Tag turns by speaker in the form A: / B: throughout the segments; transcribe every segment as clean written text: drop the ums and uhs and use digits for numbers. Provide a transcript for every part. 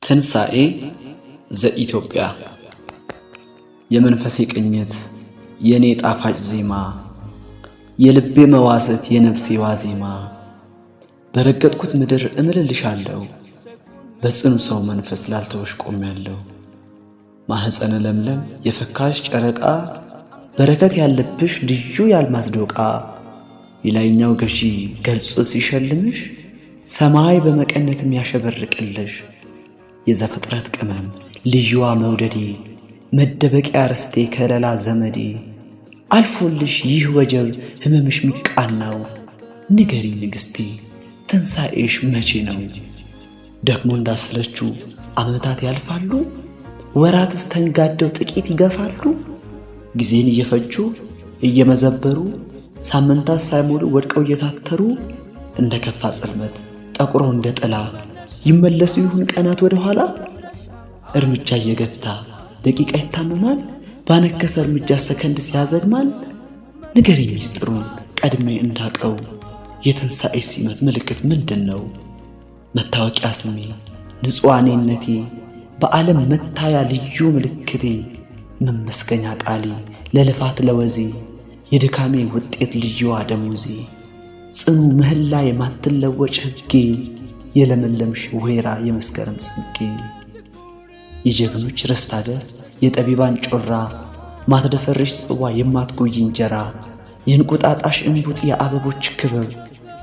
A: ትንሣኤ ዘኢትዮጵያ የመንፈሴ ቅኝት የኔ ጣፋጭ ዜማ የልቤ መዋሰት የነፍሴ ዋዜማ በረገጥኩት ምድር እምልልሻለሁ በጽኑ ሰው መንፈስ ላልተወሽ ቆሜያለሁ። ማህፀነ ለምለም የፈካሽ ጨረቃ በረከት ያለብሽ ልዩ ያልማዝ ዶቃ የላይኛው ገዢ ገልጾ ሲሸልምሽ ሰማይ በመቀነት የሚያሸበርቅልሽ የዘፍጥረት ቅመም ልዩዋ መውደዴ መደበቂያ ርስቴ ከለላ ዘመዴ አልፎልሽ ይህ ወጀብ ህመምሽ ሚቃናው ንገሪ ንግስቴ ትንሣኤሽ መቼ ነው? ደግሞ እንዳሰለችው ዓመታት ያልፋሉ ወራትስ ተንጋደው ጥቂት ይገፋሉ ጊዜን እየፈጁ እየመዘበሩ ሳምንታት ሳይሞሉ ወድቀው እየታተሩ እንደ ከፋ ጽልመት ጠቁረው እንደ ጥላ ይመለሱ ይሁን ቀናት ወደ ኋላ እርምጃ እየገታ ደቂቃ ይታመማል ባነከሰ እርምጃ ሰከንድ ሲያዘግማል ንገሪኝ ሚስጥሩን ቀድሜ እንዳቀው የትንሣኤ ሲመት ምልክት ምንድነው? መታወቂያ ስሜ ንጹዋኔነቴ በዓለም መታያ ልዩ ምልክቴ መመስገኛ ቃሌ ለልፋት ለወዜ የድካሜ ውጤት ልዩዋ ደሞዜ ጽኑ ምህላ የማትለወጭ ሕጌ የለመለምሽ ወይራ የመስከረም ጽጌ የጀግኖች ርስት አገር የጠቢባን ጮራ ማትደፈርሽ ጽዋ የማትጎይ እንጀራ የእንቁጣጣሽ እንቡጥ የአበቦች ክበብ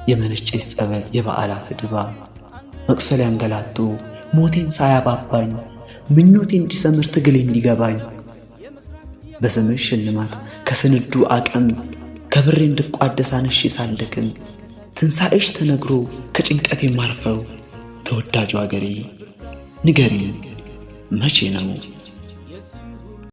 A: የመነጨች ጸበል የበዓላት ድባብ መቅሰል ያንገላቱ ሞቴን ሳያባባኝ ምኞቴ እንዲሰምር ትግሌ እንዲገባኝ በስምሽ ሽልማት ከስንዱ አቅም ከብሬ እንድቋደስ አንሺ ሳልደክም ትንሣኤሽ ተነግሮ ከጭንቀት የማርፈው ተወዳጁ አገሬ ንገሪኝ መቼ ነው?